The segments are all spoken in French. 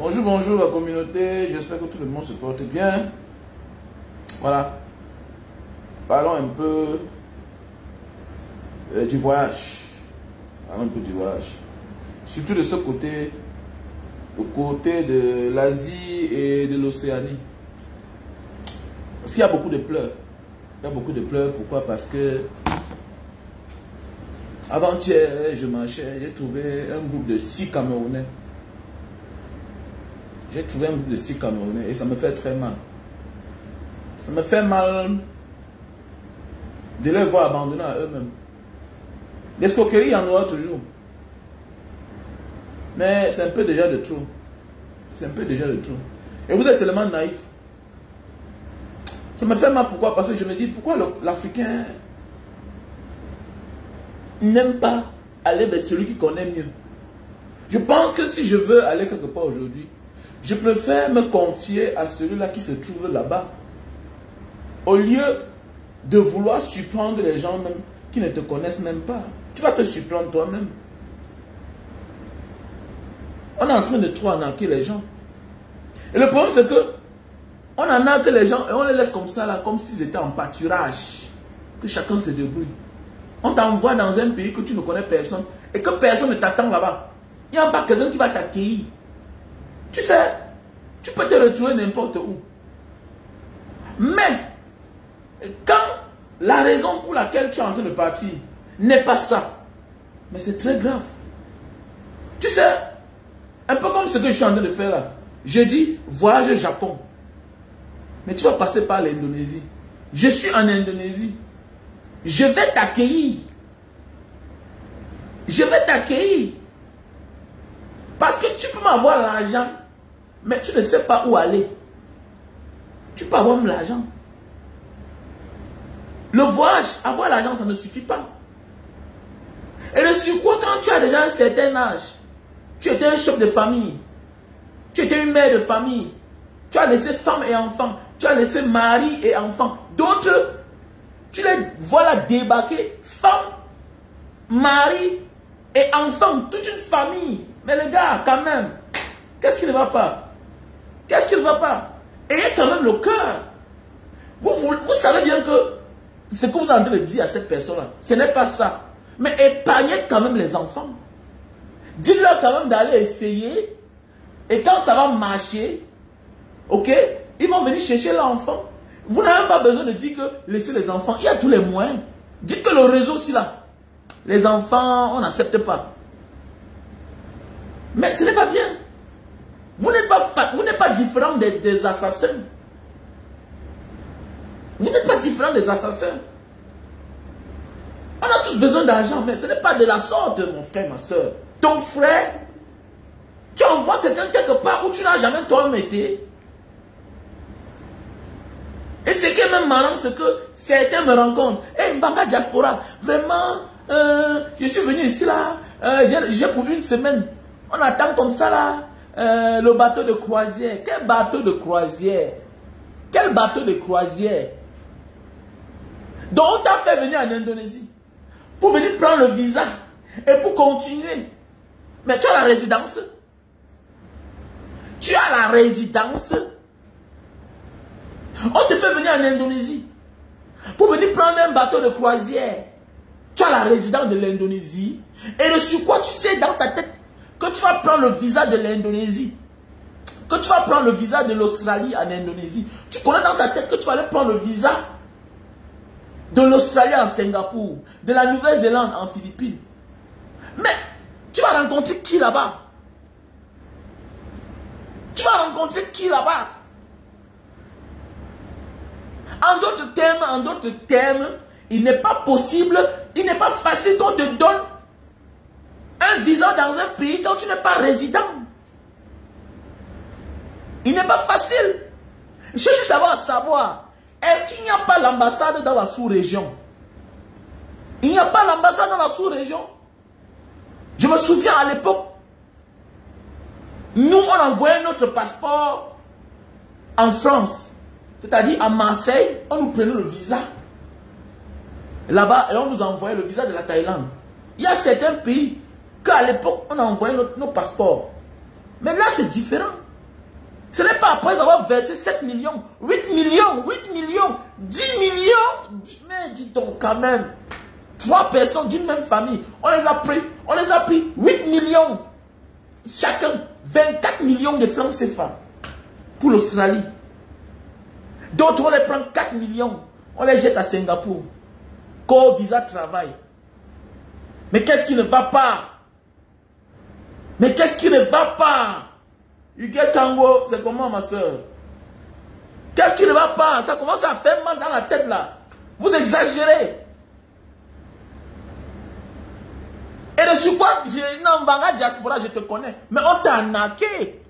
Bonjour, bonjour la communauté, j'espère que tout le monde se porte bien. Voilà. Parlons un peu du voyage. Parlons un peu du voyage. Surtout de ce côté, le côté de l'Asie et de l'Océanie. Parce qu'il y a beaucoup de pleurs. Il y a beaucoup de pleurs, pourquoi? Parce que avant-hier, je marchais, j'ai trouvé un groupe de 6 Camerounais. J'ai trouvé un groupe de 6 Camerounais et ça me fait très mal. Ça me fait mal de les voir abandonnés à eux-mêmes. L'escroquerie, il y en aura toujours. Mais c'est un peu déjà de trop. C'est un peu déjà de trop. Et vous êtes tellement naïf. Ça me fait mal, pourquoi? Parce que je me dis, pourquoi l'Africain n'aime pas aller vers celui qui connaît mieux? Je pense que si je veux aller quelque part aujourd'hui, je préfère me confier à celui-là qui se trouve là-bas. Au lieu de vouloir surprendre les gens même qui ne te connaissent même pas. Tu vas te surprendre toi-même. On est en train de trop arnaquer les gens. Et le problème c'est que on arnaque les gens et on les laisse comme ça là, comme s'ils étaient en pâturage. Que chacun se débrouille. On t'envoie dans un pays que tu ne connais personne et que personne ne t'attend là-bas. Il n'y a pas quelqu'un qui va t'accueillir. Tu sais, tu peux te retrouver n'importe où. Mais, quand la raison pour laquelle tu es en train de partir n'est pas ça, mais c'est très grave. Tu sais, un peu comme ce que je suis en train de faire là. Je dis, voyage au Japon. Mais tu vas passer par l'Indonésie. Je suis en Indonésie. Je vais t'accueillir. Je vais t'accueillir. Parce que tu peux m'avoir l'argent, mais tu ne sais pas où aller. Tu peux avoir l'argent. Le voyage, avoir l'argent, ça ne suffit pas. Et le surcroît, quand tu as déjà un certain âge, tu étais un chef de famille, tu étais une mère de famille, tu as laissé femme et enfant, tu as laissé mari et enfant. D'autres, tu les vois là débarquer, femme, mari et enfant, toute une famille. Mais les gars, quand même, qu'est-ce qui ne va pas? Qu'est-ce qui ne va pas? Ayez quand même le cœur. Vous savez bien que ce que vous êtes en train de dire à cette personne-là, ce n'est pas ça. Mais épargnez quand même les enfants. Dites-leur quand même d'aller essayer. Et quand ça va marcher, ok, ils vont venir chercher l'enfant. Vous n'avez pas besoin de dire que laissez les enfants. Il y a tous les moyens. Dites que le réseau, aussi là. Les enfants, on n'accepte pas. Mais ce n'est pas bien. Vous n'êtes pas différent des assassins. Vous n'êtes pas différent des assassins. On a tous besoin d'argent, mais ce n'est pas de la sorte, mon frère, ma soeur. Ton frère, tu envoies quelqu'un quelque part où tu n'as jamais toi-même été. Et ce qui est même marrant, c'est que certains me rencontrent. Hey, Mbanga Diaspora, vraiment, je suis venu ici là, j'ai pour une semaine. On attend comme ça là, le bateau de croisière. Quel bateau de croisière? Quel bateau de croisière? Donc on t'a fait venir en Indonésie pour venir prendre le visa et pour continuer. Mais tu as la résidence. Tu as la résidence. On te fait venir en Indonésie pour venir prendre un bateau de croisière. Tu as la résidence de l'Indonésie. Et le surcroît, tu sais dans ta tête que tu vas prendre le visa de l'Indonésie. Que tu vas prendre le visa de l'Australie en Indonésie. Tu connais dans ta tête que tu vas aller prendre le visa de l'Australie en Singapour, de la Nouvelle-Zélande en Philippines. Mais tu vas rencontrer qui là-bas? Tu vas rencontrer qui là-bas? En d'autres termes, il n'est pas possible, il n'est pas facile qu'on te donne un visa dans un pays quand tu n'es pas résident. Il n'est pas facile. Je cherche d'abord à savoir, est-ce qu'il n'y a pas l'ambassade dans la sous-région? Il n'y a pas l'ambassade dans la sous-région. Je me souviens à l'époque, nous on envoyait notre passeport en France. C'est-à-dire à Marseille, on nous prenait le visa. Là-bas, et on nous envoyait le visa de la Thaïlande. Il y a certains pays qu'à l'époque, on a envoyé nos passeports. Mais là, c'est différent. Ce n'est pas après avoir versé 7 millions, 8 millions, 8 millions, 10 millions. Mais dis donc quand même, 3 personnes d'une même famille, on les a pris 8 millions. Chacun, 24 millions de francs CFA pour l'Australie. D'autres, on les prend 4 millions, on les jette à Singapour. Quand visa travail. Mais qu'est-ce qui ne va pas? Mais qu'est-ce qui ne va pas? Huguet Tango, c'est comment ma soeur? Qu'est-ce qui ne va pas? Ça commence à faire mal dans la tête là. Vous exagérez. Et de sur quoi, non, Banga Diaspora, je te connais. Mais on t'a arnaqué.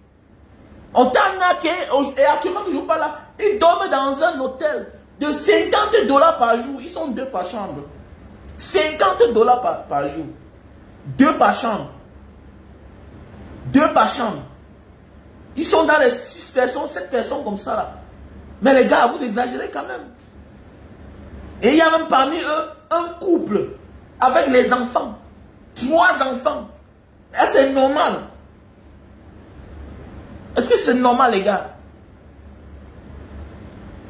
On t'a arnaqué. Et actuellement, que je parle là, ils dorment dans un hôtel de 50 $ par jour. Ils sont 2 par chambre. 50 $ par jour. 2 par chambre. 2 par chambre. Ils sont dans les 6 personnes, 7 personnes comme ça là. Mais les gars, vous exagérez quand même. Et il y a même parmi eux un couple avec les enfants. 3 enfants. Est-ce que c'est normal? Est-ce que c'est normal les gars?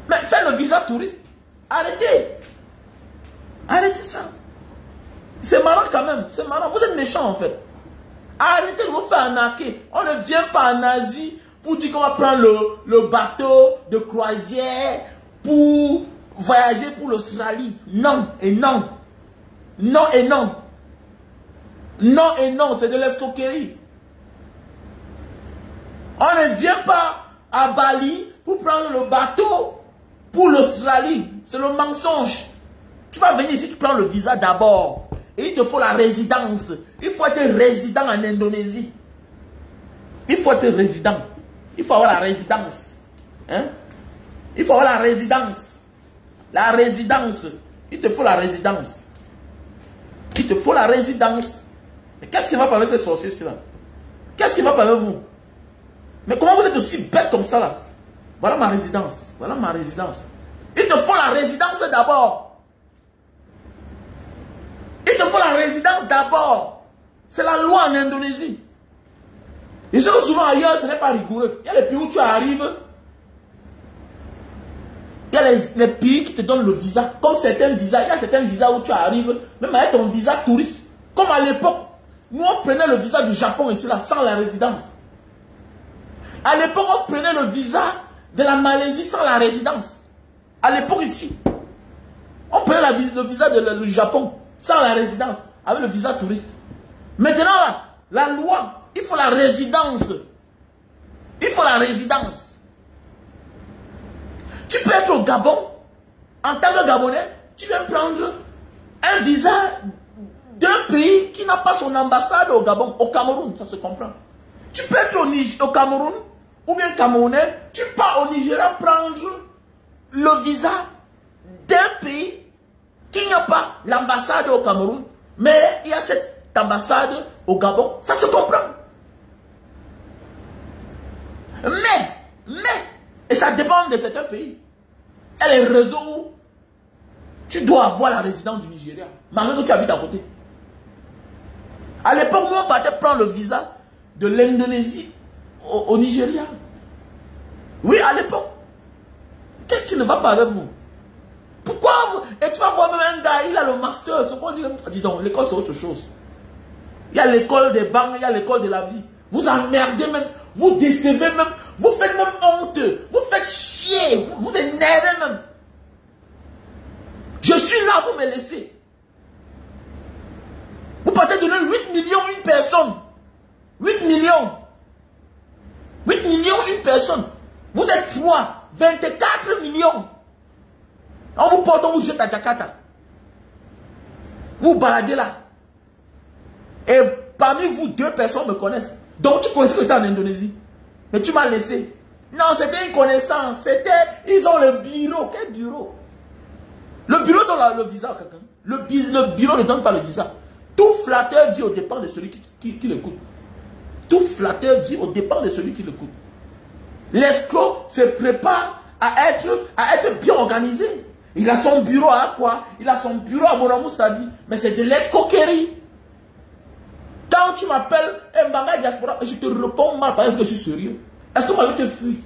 Mais faites le visa touriste. Arrêtez. Arrêtez ça. C'est marrant quand même. C'est marrant. Vous êtes méchants en fait. Arrêtez de vous faire arnaquer. On ne vient pas en Asie pour dire qu'on va prendre le bateau de croisière pour voyager pour l'Australie. Non et non. Non et non. Non et non, c'est de l'escroquerie. On ne vient pas à Bali pour prendre le bateau pour l'Australie. C'est le mensonge. Tu vas venir ici, tu prends le visa d'abord. Et il te faut la résidence. Il faut être résident en Indonésie. Il faut être résident. Il faut avoir la résidence. Hein? Il faut avoir la résidence. La résidence. Il te faut la résidence. Il te faut la résidence. Mais qu'est-ce qui va pas avec ces sorciers-là? Qu'est-ce qui va pas avec vous? Mais comment vous êtes aussi bête comme ça là? Voilà ma résidence. Voilà ma résidence. Il te faut la résidence d'abord. Il te faut la résidence d'abord. C'est la loi en Indonésie. Et ce que souvent ailleurs, ce n'est pas rigoureux. Il y a les pays où tu arrives. Il y a les pays qui te donnent le visa. Comme certains visas. Il y a certains visas où tu arrives. Même avec ton visa touriste. Comme à l'époque. Nous, on prenait le visa du Japon ici, là, sans la résidence. À l'époque, on prenait le visa de la Malaisie sans la résidence. À l'époque ici. On prenait le visa du Japon sans la résidence. Avec le visa touriste. Maintenant, là, la loi, il faut la résidence. Il faut la résidence. Tu peux être au Gabon. En tant que Gabonais, tu viens prendre un visa d'un pays qui n'a pas son ambassade au Gabon, au Cameroun, ça se comprend. Tu peux être au Cameroun, ou bien Camerounais, tu pars au Nigeria prendre le visa d'un pays qui n'a pas l'ambassade au Cameroun, mais il y a cette ambassade au Gabon, ça se comprend. Mais, et ça dépend de certains pays. Il y a les réseaux où tu dois avoir la résidence du Nigeria, malgré que tu habites à côté. À l'époque, nous, on partait prendre le visa de l'Indonésie au Nigeria. Oui, à l'époque. Qu'est-ce qui ne va pas avec vous? Pourquoi vous... Et tu vas voir même un gars, il a le master. Ce qu'on dit, dis donc, l'école c'est autre chose. Il y a l'école des banques, il y a l'école de la vie. Vous emmerdez même, vous décevez même, vous faites même honte, vous faites chier, vous énervez même. Je suis là, vous me laissez. Vous partez donner 8 millions à une personne. 8 millions. 8 millions une personne. Vous êtes 3. 24 millions. On vous porte, on vous jette à Jakarta. Vous baladez là. Et parmi vous, 2 personnes me connaissent. Donc tu connais que tu es en Indonésie. Mais tu m'as laissé. Non, c'était une connaissance. C'était, ils ont le bureau. Quel bureau? Le bureau donne le visa à quelqu'un. Le bureau ne donne pas le visa. Tout flatteur vit au dépend de celui qui l'écoute. Tout flatteur vit au dépend de celui qui l'écoute. L'escroc se prépare à être bien organisé. Il a son bureau à quoi? Il a son bureau à Bonamou Sadi. Mais c'est de l'escroquerie. Quand tu m'appelles Mbanga Diaspora, je te réponds mal parce que je suis sérieux. Est-ce que moi je vais te fuir?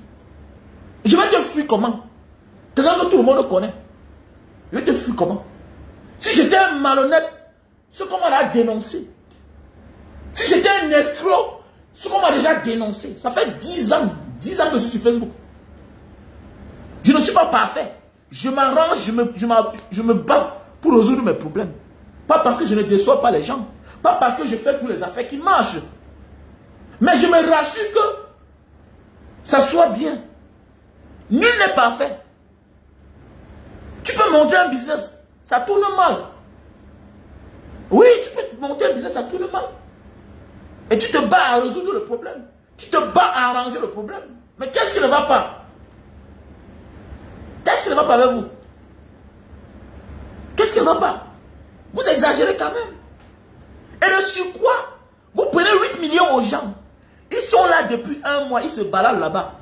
Je vais te fuir comment? Quelqu'un que tout le monde connaît. Je vais te fuir comment? Si j'étais un malhonnête, ce qu'on m'a dénoncé. Si j'étais un escroc, ce qu'on m'a déjà dénoncé. Ça fait 10 ans que je suis sur Facebook. Je ne suis pas parfait. Je m'arrange, je me bats pour résoudre mes problèmes. Pas parce que je ne déçois pas les gens. Pas parce que je fais tous les affaires qui marchent. Mais je me rassure que ça soit bien. Nul n'est parfait. Tu peux monter un business, ça tourne mal. Oui, tu peux monter un business, ça tourne mal. Et tu te bats à résoudre le problème. Tu te bats à arranger le problème. Mais qu'est-ce qui ne va pas? Qu'est-ce qui ne va pas avec vous? Qu'est-ce qui ne va pas? Vous exagérez quand même. Et le surcroît, vous prenez 8 millions aux gens. Ils sont là depuis 1 mois, ils se baladent là-bas.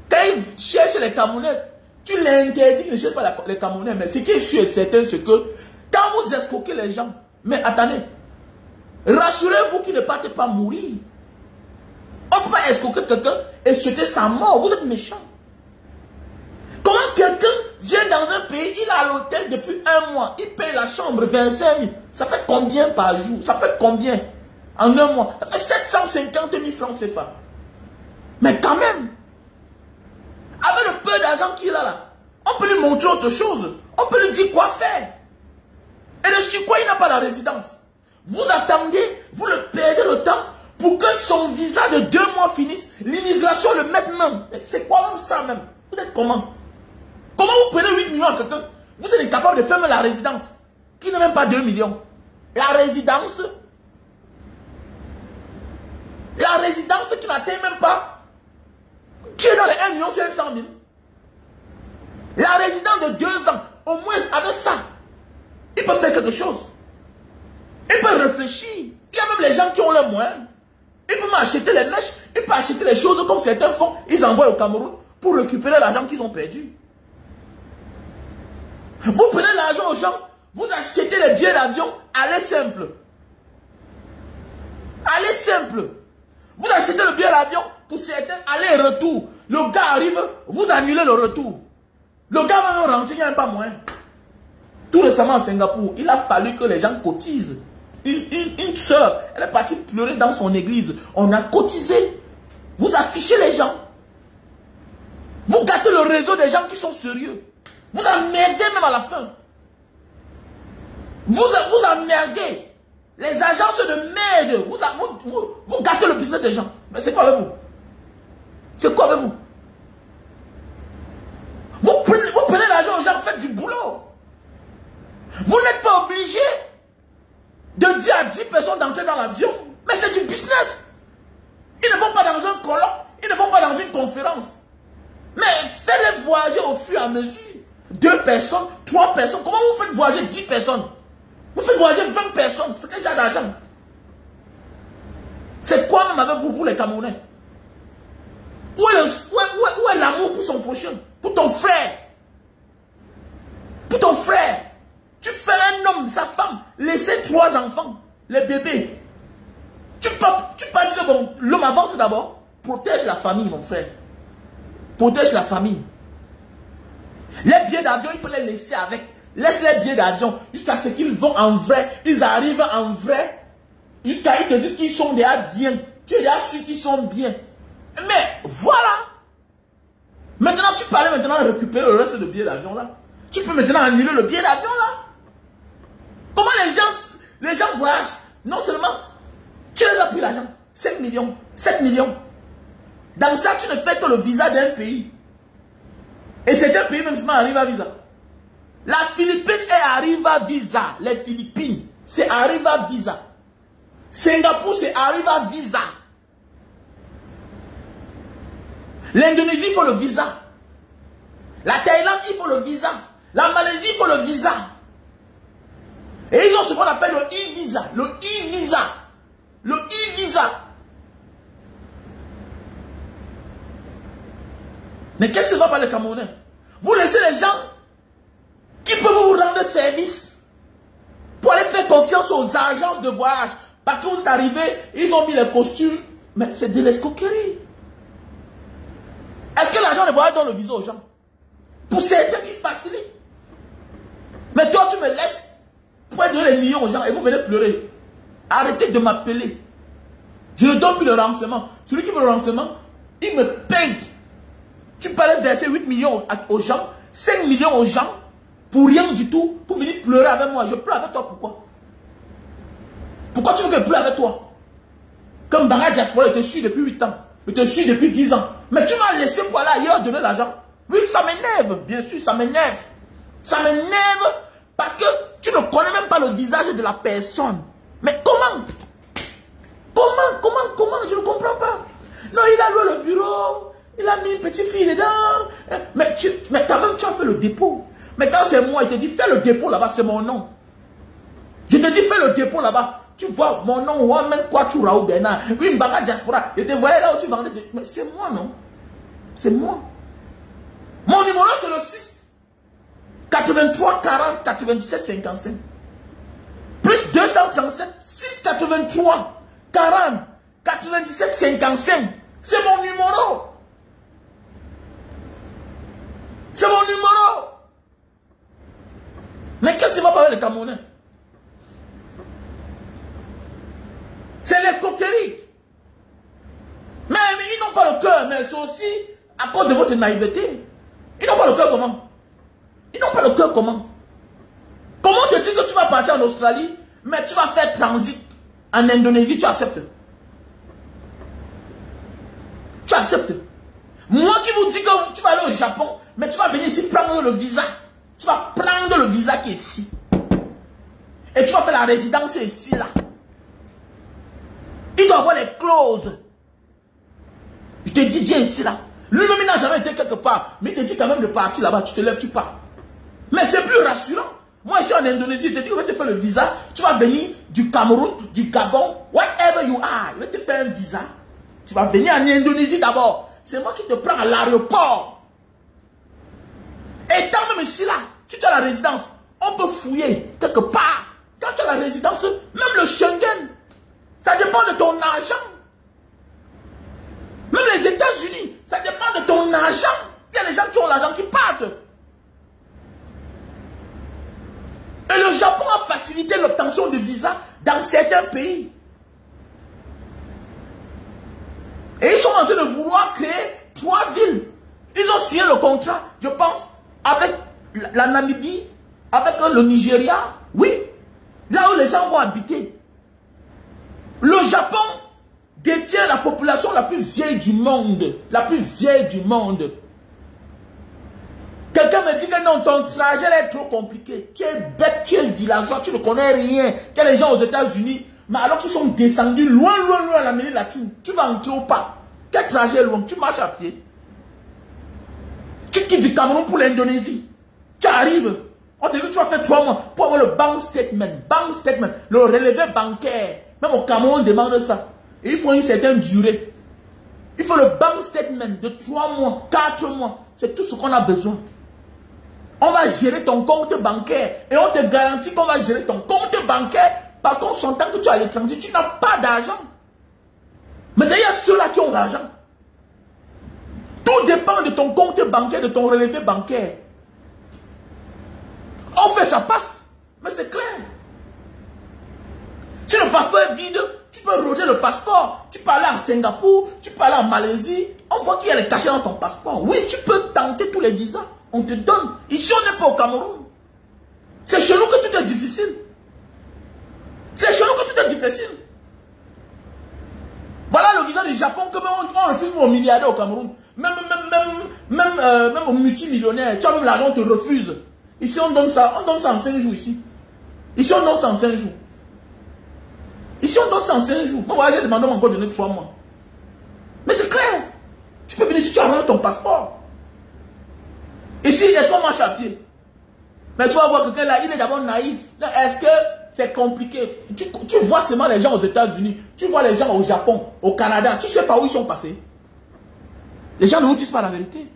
Quand ils cherchent les Camerounais, tu l'interdis qu'ils ne cherchent pas les Camerounais. Mais ce qui est sûr et certain, c'est que quand vous escroquez les gens, mais attendez, rassurez-vous qu'ils ne partent pas mourir. On ne peut pas escroquer quelqu'un et souhaiter sa mort. Vous êtes méchant. Comment quelqu'un vient dans un pays, il est à l'hôtel depuis 1 mois, il paye la chambre 25 000. Ça fait combien par jour? Ça fait combien en 1 mois? Ça fait 750 000 francs CFA. Mais quand même, avec le peu d'argent qu'il a là, on peut lui montrer autre chose. On peut lui dire quoi faire. Et le surcroît, il n'a pas la résidence. Vous attendez, vous le perdez le temps pour que son visa de 2 mois finisse. L'immigration le mette même. C'est quoi même ça même? Vous êtes comment? Comment vous prenez 8 millions à quelqu'un? Vous êtes incapable de faire même la résidence, qui n'a même pas 2 millions. La résidence qui n'atteint même pas, qui est dans les 1 500 000. La résidence de 2 ans, au moins avec ça, ils peuvent faire quelque chose. Ils peuvent réfléchir. Il y a même les gens qui ont les moyens. Ils peuvent acheter les mèches, ils peuvent acheter les choses comme certains font. Ils envoient au Cameroun pour récupérer l'argent qu'ils ont perdu. Vous prenez l'argent aux gens, vous achetez les billets d'avion, allez simple. Allez simple. Vous achetez le billet d'avion, pour certains, allez retour. Le gars arrive, vous annulez le retour. Le gars va nous rentrer, il n'y a même pas moyen. Tout récemment à Singapour, il a fallu que les gens cotisent. Une soeur, elle est partie pleurer dans son église. On a cotisé. Vous affichez les gens. Vous gâtez le réseau des gens qui sont sérieux. Vous emmerdez même à la fin. Vous emmerdez. Les agences de merde. Vous gâtez le business des gens. Mais c'est quoi avec vous? C'est quoi avec vous? Vous prenez l'argent aux gens, faites du boulot. Vous n'êtes pas obligé de dire à 10 personnes d'entrer dans l'avion. Mais c'est du business. Ils ne vont pas dans un colloque. Ils ne vont pas dans une conférence. Mais faites-les voyager au fur et à mesure. 2 personnes, 3 personnes. Comment vous faites voyager 10 personnes? Vous faites voyager 20 personnes. C'est quel genre d'argent? C'est quoi même avec vous les Camerounais? Où est l'amour pour son prochain? Pour ton frère? Pour ton frère? Tu fais un homme, sa femme, laisser 3 enfants, les bébés. Tu peux dire que bon, l'homme avance d'abord. Protège la famille, mon frère. Protège la famille. Les billets d'avion, il faut les laisser avec. Laisse les billets d'avion jusqu'à ce qu'ils vont en vrai. Ils arrivent en vrai. Jusqu'à ils te disent qu'ils sont déjà bien. Tu es déjà sûr qu'ils sont bien. Mais voilà. Maintenant, tu peux aller maintenant récupérer le reste de billets d'avion là. Tu peux maintenant annuler le billet d'avion là. Comment les gens voyagent? Non seulement, tu les as pris l'argent. 5 millions, 7 millions. Dans ça, tu ne fais que le visa d'un pays. Et c'est un pays même si arrive à visa. La Philippine est Arriva Visa. Les Philippines, c'est Arriva Visa. Singapour, c'est Arriva Visa. L'Indonésie, il faut le visa. La Thaïlande, il faut le visa. La Malaisie, il faut le visa. Et ils ont ce qu'on appelle le e-visa. Le e-visa. Le e-visa. Mais qu'est-ce que va par les Camerounais? Vous laissez les gens qui peuvent vous rendre service pour aller faire confiance aux agences de voyage. Parce que vous êtes arrivés, ils ont mis les costumes. Mais c'est de l'escroquerie. Est-ce que l'argent ne voyage dans le visa aux gens? Pour certains, il facilite. Mais toi, tu me laisses pour donner les millions aux gens et vous venez pleurer. Arrêtez de m'appeler. Je ne donne plus le renseignement. Celui qui veut le renseignement, il me paye. Tu peux aller verser 8 millions aux gens, 5 millions aux gens, pour rien du tout, pour venir pleurer avec moi. Je pleure avec toi, pourquoi? Pourquoi tu veux que je pleure avec toi? Comme Banga Diaspora, je te suis depuis 8 ans. Je te suis depuis 10 ans. Mais tu m'as laissé pour aller ailleurs donner l'argent. Oui, ça m'énerve. Bien sûr, ça m'énerve. Ça m'énerve parce que tu ne connais même pas le visage de la personne. Mais comment? Comment? Je ne comprends pas. Non, il a loué le bureau. Il a mis une petite fille dedans. Mais quand même, tu as fait le dépôt. Mais quand c'est moi, il te dit, fais le dépôt là-bas, c'est mon nom. Je te dis, fais le dépôt là-bas. Tu vois, mon nom, Ouamen Kwachu Raoult Bernard. Oui, Banga Diaspora. Je te voyais là où tu vendais. Mais c'est moi, non? C'est moi. Mon numéro, c'est le 6. 83 40 97 55. Plus 237 6 83 40 97 55. C'est mon numéro. C'est mon numéro. Mais qu'est-ce qui va parler les Camerounais? C'est l'escroquerie. Mais ils n'ont pas le cœur, mais c'est aussi à cause de votre naïveté. Ils n'ont pas le cœur comment? Ils n'ont pas le cœur comment? Comment te dis que tu vas partir en Australie, mais tu vas faire transit en Indonésie, tu acceptes? Tu acceptes? Moi qui vous dis que tu vas aller au Japon, mais tu vas venir ici prendre le visa. Tu vas prendre le visa qui est ici. Et tu vas faire la résidence ici, là. Il doit avoir les clauses. Je te dis, viens ici, là. Lui-même, il n'a jamais été quelque part. Mais il te dit quand même de partir là-bas. Tu te lèves, tu pars. Mais c'est plus rassurant. Moi, ici en Indonésie, il te dit, on va te faire le visa. Tu vas venir du Cameroun, du Gabon, wherever you are. Il va te faire un visa. Tu vas venir en Indonésie d'abord. C'est moi qui te prends à l'aéroport. Et tant même ici, là, si tu as la résidence, on peut fouiller quelque part. Quand tu as la résidence, même le Schengen, ça dépend de ton argent. Même les États-Unis, ça dépend de ton argent. Il y a des gens qui ont l'argent qui partent. Et le Japon a facilité l'obtention de visa dans certains pays. Et ils sont en train de vouloir créer 3 villes. Ils ont signé le contrat, je pense, avec la Namibie, avec le Nigeria. Oui, là où les gens vont habiter. Le Japon détient la population la plus vieille du monde. La plus vieille du monde. Quelqu'un me dit que non, ton trajet là est trop compliqué. Tu es bête, tu es villageois, tu ne connais rien. Que les gens aux États-Unis, mais alors qu'ils sont descendus loin à l'Amérique latine, tu vas entrer ou pas? Quel trajet est loin? Tu marches à pied. Tu quittes du Cameroun pour l'Indonésie. Tu arrives. On te dit que tu vas faire 3 mois pour avoir le bank statement. Bank statement, le relevé bancaire. Même au Cameroun, on demande ça. Et il faut une certaine durée. Il faut le bank statement de 3 mois, 4 mois. C'est tout ce qu'on a besoin. On va gérer ton compte bancaire. Et on te garantit qu'on va gérer ton compte bancaire parce qu'on s'entend que tu es à l'étranger. Tu n'as pas d'argent. Mais d'ailleurs, ceux-là qui ont l'argent. Tout dépend de ton compte bancaire, de ton relevé bancaire. On fait, ça passe. Mais c'est clair. Si le passeport est vide, tu peux rôder le passeport. Tu peux aller à Singapour, tu peux aller en Malaisie. On voit qu'il y a les cachets dans ton passeport. Oui, tu peux tenter tous les visas. On te donne. Ici, on n'est pas au Cameroun. C'est chez nous que tout est difficile. C'est chez nous que tout est difficile. Voilà le visa du Japon que on refuse aux milliardaires au Cameroun. Même aux multimillionnaires. Tu as même l'argent, on te refuse. Ici, on donne ça en 5 jours ici. Ici, on donne ça en 5 jours. Ici, on donne ça en 5 jours. Moi, j'ai demandé encore de donner 3 mois. Mais c'est clair. Tu peux venir si tu as ton passeport. Ici, est-ce qu'on marche à pied? Mais tu vas voir quelqu'un là, il est d'abord naïf. Est-ce que c'est compliqué? Tu vois seulement les gens aux États-Unis. Tu vois les gens au Japon, au Canada. Tu sais pas où ils sont passés. Les gens ne vous disent pas la vérité.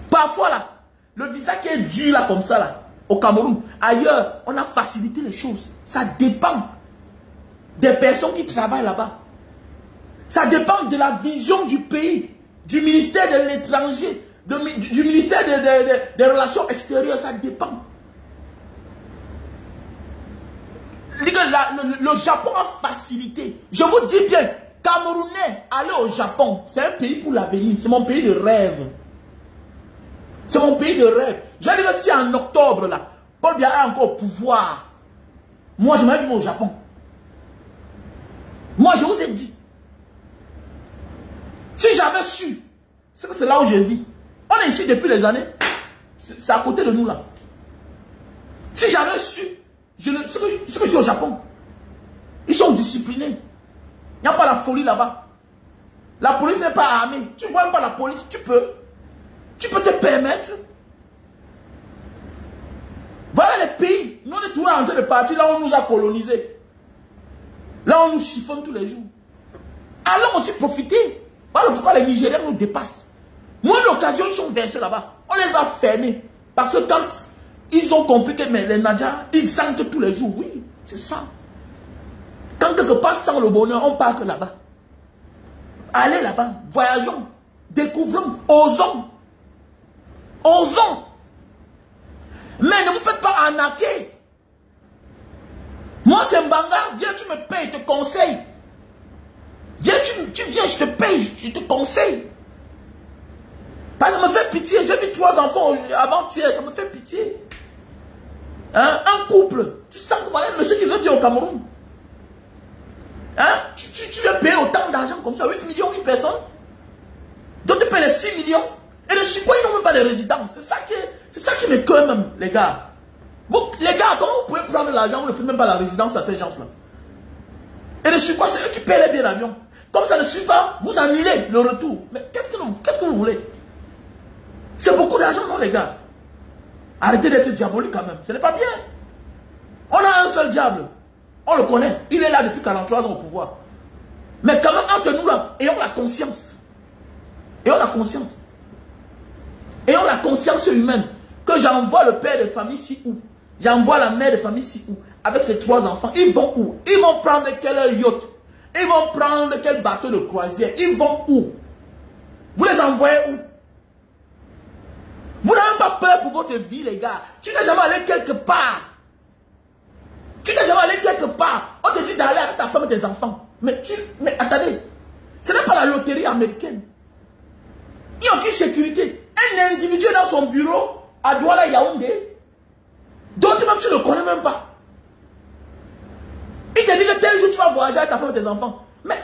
Parfois là, le visa qui est dur là comme ça là, au Cameroun, ailleurs, on a facilité les choses. Ça dépend des personnes qui travaillent là-bas. Ça dépend de la vision du pays. du ministère de l'étranger, du ministère des relations extérieures, ça dépend. Le Japon a facilité. Je vous dis bien, Camerounais, aller au Japon, c'est un pays pour l'avenir. C'est mon pays de rêve. C'est mon pays de rêve. Je dis que si en octobre, là, Paul Biya est encore au pouvoir, moi, je m'en vais au Japon. Moi, je vous ai dit. Si j'avais su, c'est que c'est là où je vis. On est ici depuis des années. C'est à côté de nous, là. Si j'avais su, c'est que je suis au Japon. Ils sont disciplinés. Il n'y a pas la folie là-bas. La police n'est pas armée. Tu ne vois même pas la police, tu peux. Tu peux te permettre. Voilà les pays. Nous, on est toujours en train de partir là où on nous a colonisés. Là où on nous chiffonne tous les jours. Allons aussi profiter. Voilà pourquoi les Nigériens nous dépassent. Moins d'occasions, ils sont versés là-bas. On les a fermés. Parce que quand ils ont compris que les Nadjas, ils sentent tous les jours. Oui, c'est ça. Quand quelque part sans le bonheur, on part que là-bas. Allez là-bas, voyageons, découvrons, osons. Osons. Mais ne vous faites pas arnaquer. Moi, c'est Mbanga, viens, tu me payes, je te conseille. Viens, tu viens, je te paye, je te conseille. Parce que ça me fait pitié. J'ai vu 3 enfants avant-hier, ça me fait pitié. Hein? Un couple, tu sens que voilà le monsieur qui veut bien au Cameroun. Hein? Tu veux payer autant d'argent comme ça, 8 millions, une personne. D'autres payent les 6 millions. Et le surcroît, ils n'ont même pas de résidence. C'est ça qui me colle même, les gars. Vous, les gars, comment vous pouvez prendre l'argent, vous ne faites même pas la résidence à ces gens-là? Et le surcroît, c'est eux qui paient les billets d'avion. Comme ça ne suit pas, vous annulez le retour. Mais qu'est-ce que vous voulez? C'est beaucoup d'argent, non, les gars? Arrêtez d'être diabolique quand même. Ce n'est pas bien. On a un seul diable. On le connaît. Il est là depuis 43 ans au pouvoir. Mais quand même, entre nous là, ayons la conscience. Ayons la conscience. Ayons la conscience humaine. Que j'envoie le père de famille si où. J'envoie la mère de famille si où. Avec ses 3 enfants. Ils vont où? Ils vont prendre quel yacht? Ils vont prendre quel bateau de croisière? Ils vont où? Vous les envoyez où? Vous n'avez pas peur pour votre vie, les gars. Tu n'es jamais allé quelque part. Tu n'es jamais allé quelque part. On te dit d'aller avec ta femme et tes enfants. Mais attendez. Ce n'est pas la loterie américaine. Il n'y a aucune sécurité. Un individu est dans son bureau à Douala Yaoundé. D'autres même tu ne le connais même pas. Il te dit que tel jour tu vas voyager avec ta femme et tes enfants. Mais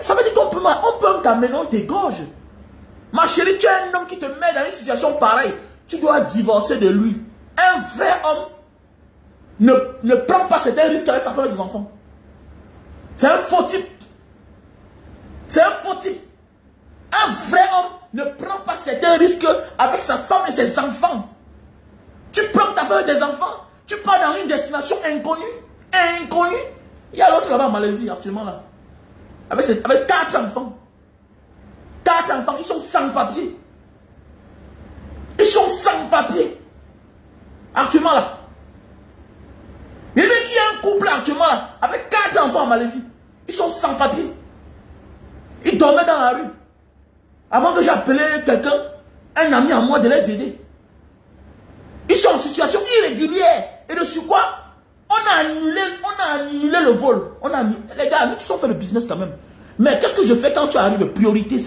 ça veut dire qu'on peut t'amener, on t'égorge. Ma chérie, tu es un homme qui te met dans une situation pareille. Tu dois divorcer de lui. Un vrai homme ne prend pas certains risques avec sa femme et ses enfants. C'est un faux type. C'est un faux type. Un vrai homme ne prend pas certains risques avec sa femme et ses enfants. Tu prends ta femme et tes enfants. Tu pars dans une destination inconnue. Inconnue. Il y a l'autre là-bas en Malaisie actuellement là. Avec 4 enfants. 4 enfants, ils sont sans papier. Ils sont sans papier. Actuellement là. Il y a un couple actuellement là, avec 4 enfants en Malaisie. Ils sont sans papier. Ils dormaient dans la rue. Avant que j'appelais quelqu'un, un ami à moi de les aider. Ils sont en situation irrégulière. Et de sur quoi on a annulé le vol. Les gars, nous qui sont fait le business quand même. Mais qu'est-ce que je fais quand tu arrives? Priorité,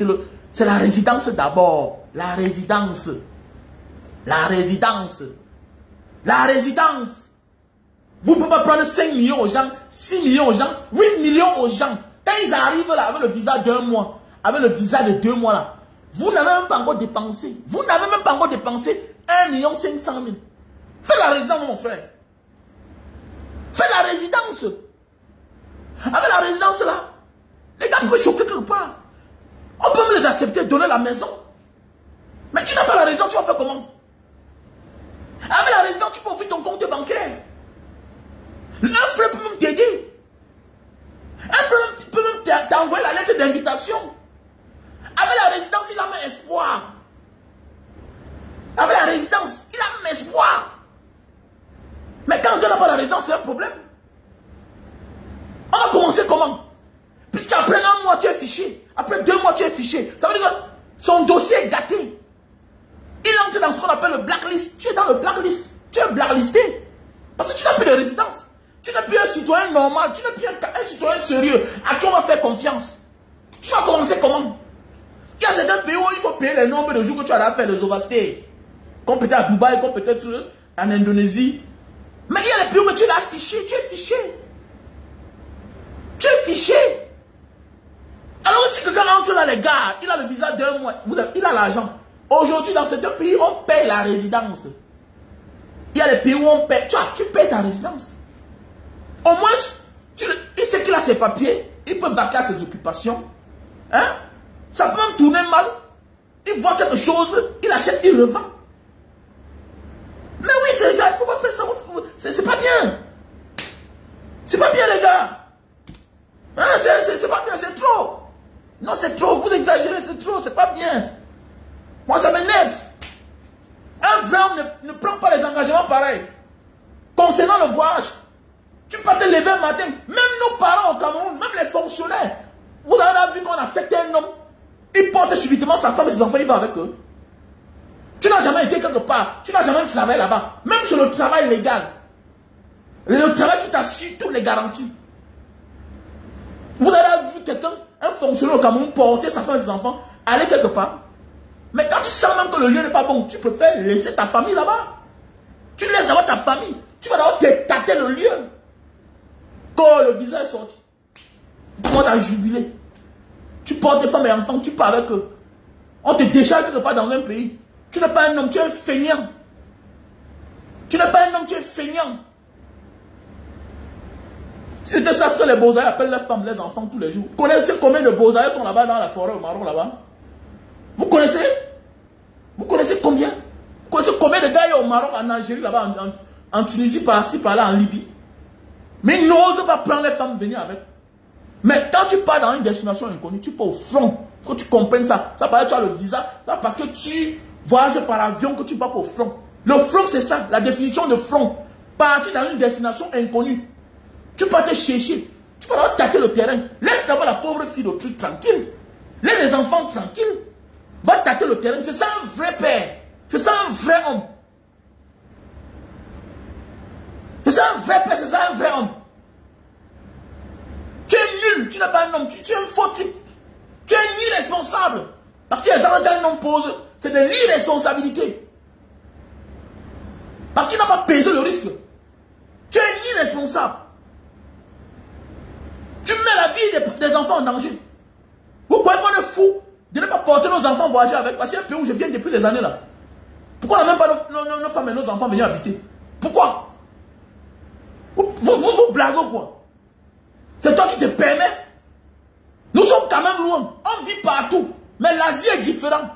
c'est la résidence d'abord. La résidence. La résidence. La résidence. Vous ne pouvez pas prendre 5 millions aux gens, 6 millions aux gens, 8 millions aux gens. Quand ils arrivent là avec le visa d'1 mois, avec le visa de 2 mois là, vous n'avez même pas encore dépensé. Vous n'avez même pas encore dépensé 1 500 000. Fais la résidence, mon frère. Fais la résidence. Avec la résidence là, les gars peuvent choquer quelque part. On peut me les accepter, donner la maison. Mais tu n'as pas la résidence, tu vas faire comment? Avec la résidence, tu peux ouvrir ton compte bancaire. Un frère peut même t'aider. Un frère peut même t'envoyer la lettre d'invitation. Avec la résidence, il a même espoir. Avec la résidence, il a même espoir. Mais quand on n'a pas la résidence, c'est un problème. On va commencer comment? Puisqu'après 1 mois, tu es fiché. Après 2 mois, tu es fiché. Ça veut dire Son dossier est gâté. Il entre dans ce qu'on appelle le blacklist. Tu es dans le blacklist. Tu es blacklisté. Parce que tu n'as plus de résidence. Tu n'es plus un citoyen normal. Tu n'es plus un citoyen sérieux à qui on va faire confiance. Tu vas commencer comment? Il y a certains pays où il faut payer le nombre de jours que tu as fait les overstay. Comme peut-être à Dubaï, comme peut-être en Indonésie. Mais il y a les pays où tu l'as fiché. Tu es fiché. Tu es fiché. Alors si quelqu'un rentre là, les gars, il a le visa d'un mois, il a l'argent. Aujourd'hui, dans certains pays, on paye la résidence. Il y a les pays où on paye. Tu payes ta résidence. Au moins, il sait qu'il a ses papiers. Il peut vaquer à ses occupations. Hein? Ça peut même tourner mal. Il voit quelque chose, il achète, il revend. Mais oui, c'est les gars, il ne faut pas faire ça. C'est pas bien. C'est pas bien, les gars. Hein? C'est pas bien, c'est trop. Non, c'est trop. Vous exagérez, c'est trop, c'est pas bien. Moi, ça m'énerve. Un vrai homme ne prend pas les engagements pareils. Concernant le voyage, tu peux te lever un matin. Même nos parents au Cameroun, même les fonctionnaires. Vous avez vu qu'on affecte un homme. Il porte subitement sa femme et ses enfants, il va avec eux. Tu n'as jamais été quelque part. Tu n'as jamais travaillé là-bas. Même sur le travail légal. Le travail qui t'assure toutes les garanties. Vous avez vu quelqu'un, un fonctionnaire au Cameroun, porter sa femme et ses enfants, aller quelque part. Mais quand tu sens même que le lieu n'est pas bon, tu préfères laisser ta famille là-bas. Tu laisses d'abord ta famille. Tu vas d'abord tâter le lieu. Quand le visa est sorti, tu commences à jubiler. Tu portes des femmes et enfants, tu pars avec eux. On te décharge quelque part dans un pays. Tu n'es pas un homme, tu es un feignant. Tu n'es pas un homme, tu es feignant. Si c'était ça ce que les beaux-arts appellent les femmes, les enfants tous les jours. Vous connaissez combien de beaux-arts sont là-bas dans la forêt au Maroc là-bas? Vous connaissez? Vous connaissez combien? Vous connaissez combien de gars il y a au Maroc, en Algérie, là-bas, en Tunisie, par-ci, par-là, en Libye? Mais ils n'osent pas prendre les femmes venir avec. Mais quand tu pars dans une destination inconnue, tu pars au front. Il faut que tu comprennes ça. Ça paraît que tu as le visa. Ça parce que tu voyages par avion que tu pars au front. Le front, c'est ça. La définition de front. Partir dans une destination inconnue. Tu peux te chercher. Tu peux alors tâter le terrain. Laisse d'abord la pauvre fille de truc tranquille. Laisse les enfants tranquilles. Va tâter le terrain. C'est ça un vrai père. C'est ça un vrai homme. C'est ça un vrai père. C'est ça un vrai homme. Tu es nul. Tu n'es pas un homme. Tu es un faux type. Tu es un irresponsable. Parce que les gens qu'un homme pose, c'est de l'irresponsabilité. Parce qu'il n'a pas pesé le risque. Tu es un irresponsable. Tu mets la vie des enfants en danger. Vous croyez qu'on est fou de ne pas porter nos enfants voyager avec? Parce qu'il y a un pays où je viens depuis des années là. Pourquoi on n'a même pas nos femmes et nos enfants venir habiter? Pourquoi? Vous blaguez ou quoi? C'est toi qui te permets. Nous sommes quand même loin. On vit partout. Mais l'Asie est différente.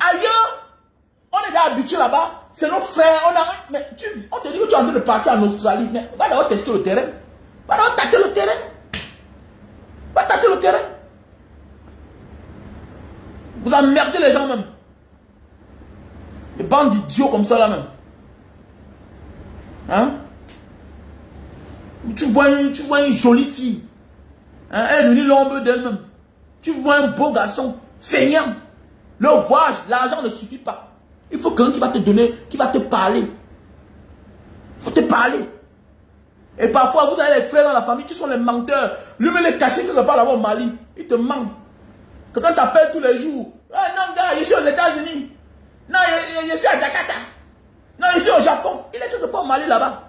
Ailleurs, on est déjà habitué là-bas. C'est nos frères. Mais on te dit que tu es en train de partir en Australie. Mais va d'abord tester le terrain. Va d'abord tâter le terrain. Va tâter le terrain. Vous emmerdez les gens même. Des bandes d'idiots comme ça là même. Hein? Tu vois une jolie fille. Hein? Elle est devenue l'ombre d'elle-même. Tu vois un beau garçon, feignant. Le voyage, l'argent ne suffit pas. Il faut quelqu'un qui va te donner, qui va te parler. Il faut te parler. Et parfois, vous avez les frères dans la famille qui sont les menteurs. Lui-même les caché quelque part là-bas au Mali. Il te ment. Quelqu'un t'appelle tous les jours. Ah non, gars, je suis aux États-Unis. Non, je suis à Jakarta. Non, je suis au Japon. Il est quelque part au Mali là-bas.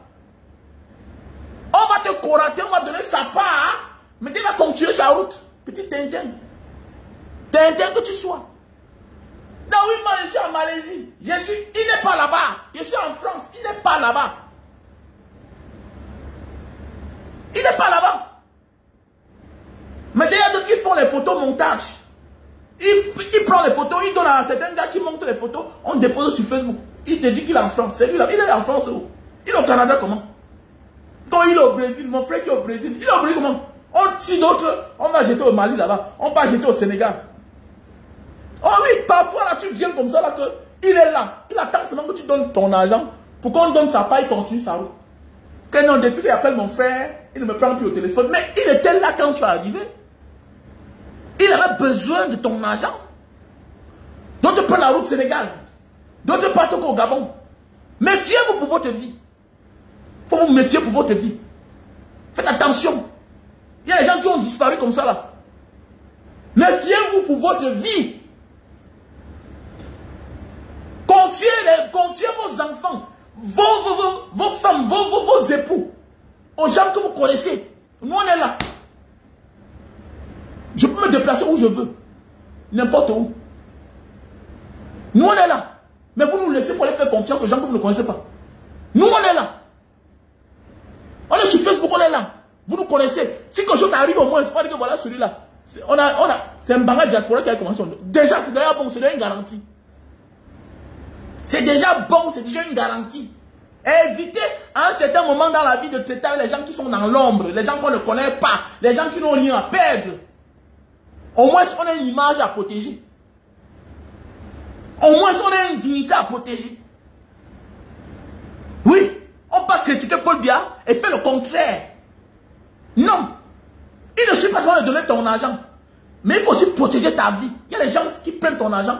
On va te corater, on va donner sa part. Mais il va continuer sa route. Petit Tintin. Tintin que tu sois. Non, oui, moi je suis en Malaisie. Il n'est pas là-bas. Je suis en France. Il n'est pas là-bas. Il n'est pas là-bas. Mais il y a d'autres qui font les photos montage. Il prend les photos, il donne à certains gars qui montent les photos, on dépose sur Facebook. Il te dit qu'il est en France. C'est lui là. Il est en France où? Il est au Canada comment? Quand il est au Brésil, mon frère qui est au Brésil, il est au Brésil comment? On tire d'autres, on va jeter au Mali là-bas, on va jeter au Sénégal. Oh oui, parfois là tu viens comme ça là que il est là. Il attend seulement que tu donnes ton argent pour qu'on donne sa part et continue sa route. Que non, depuis qu'il appelle mon frère, il ne me prend plus au téléphone. Mais il était là quand tu es arrivé. Il avait besoin de ton argent. D'autres prennent la route Sénégal. D'autres partent au Gabon. Méfiez-vous pour votre vie. Il faut vous méfier pour votre vie. Faites attention. Il y a des gens qui ont disparu comme ça là. Méfiez-vous pour votre vie. Confiez vos enfants, vos femmes, vos époux aux gens que vous connaissez. Nous on est là. Je peux me déplacer où je veux. N'importe où. Nous on est là. Mais vous nous laissez pour aller faire confiance aux gens que vous ne connaissez pas. Nous on est là. On est sur Facebook, on est là. Vous nous connaissez. Si quelque chose arrive au moins, il faut pas dire que voilà celui-là. C'est un bagage diaspora qui a commencé. Déjà, c'est déjà bon, c'est déjà une garantie. C'est déjà bon, c'est déjà une garantie. Évitez à un certain moment dans la vie de traiter avec les gens qui sont dans l'ombre, les gens qu'on ne connaît pas, les gens qui n'ont rien à perdre. Au moins, on a une image à protéger. Au moins, on a une dignité à protéger. Oui, on peut critiquer Paul Biya et faire le contraire. Non. Il ne suffit pas seulement de donner ton argent. Mais il faut aussi protéger ta vie. Il y a des gens qui prennent ton argent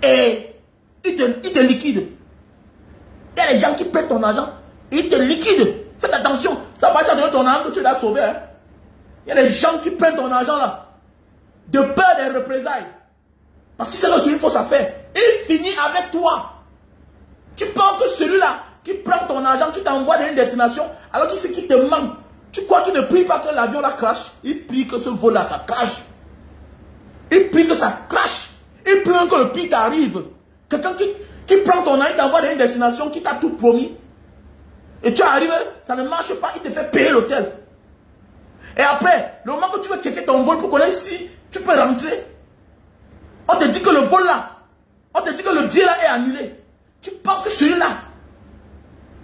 et ils te liquident. Il y a des gens qui prennent ton argent et ils te liquident. Faites attention. Ça va pas te donner ton argent que tu l'as sauvé. Hein? Il y a des gens qui prennent ton argent là. De peur des représailles. Parce que c'est là qu'il faut ça faire. Il finit avec toi. Tu penses que celui-là qui prend ton argent, qui t'envoie dans une destination, alors qu'il sait qu'il te manque. Tu crois qu'il ne prie pas que l'avion là crache? Il prie que ce vol-là, ça crache. Il prie que ça crache. Il prie que le pire t'arrive. Quelqu'un qui prend ton argent, il t'envoie dans une destination, qui t'a tout promis. Et tu arrives, ça ne marche pas, il te fait payer l'hôtel. Et après, le moment que tu veux checker ton vol pour connaître si tu peux rentrer, on te dit que le vol là, on te dit que le billet là est annulé. Tu penses que celui-là,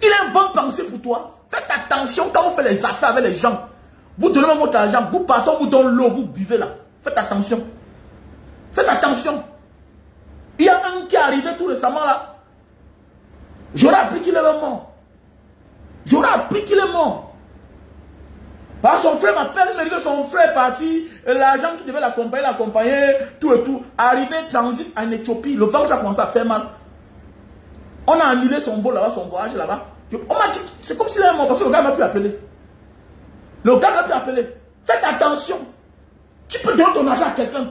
il a une bonne pensée pour toi. Faites attention quand vous faites les affaires avec les gens. Vous donnez votre argent, vous partez, on vous donne l'eau, vous buvez là. Faites attention. Faites attention. Il y a un qui est arrivé tout récemment là. J'aurais appris qu'il est mort. J'aurais appris qu'il est mort. Parce que son frère m'appelle, il me dit que son frère est parti, l'agent qui devait l'accompagner, tout et tout. Arrivé transit en Éthiopie, le ventre a commencé à faire mal. On a annulé son vol là-bas, son voyage là-bas. On m'a dit, c'est comme s'il est mort parce que le gars m'a pu appeler. Le gars m'a pu appeler. Faites attention. Tu peux donner ton argent à quelqu'un.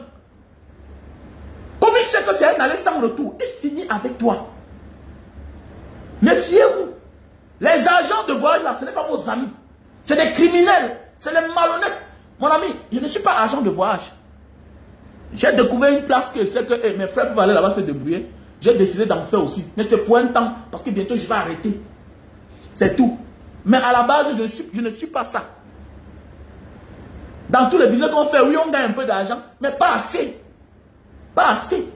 Comme il sait que c'est un aller sans retour, il finit avec toi. Méfiez-vous. Les agents de voyage là, ce n'est pas vos amis. C'est des criminels. C'est des malhonnêtes. Mon ami, je ne suis pas agent de voyage. J'ai découvert une place que c'est que mes frères peuvent aller là-bas se débrouiller. J'ai décidé d'en faire aussi. Mais c'est pour un temps. Parce que bientôt je vais arrêter. C'est tout. Mais à la base, je ne suis pas ça. Dans tous les business qu'on fait, oui, on gagne un peu d'argent. Mais pas assez. Pas assez.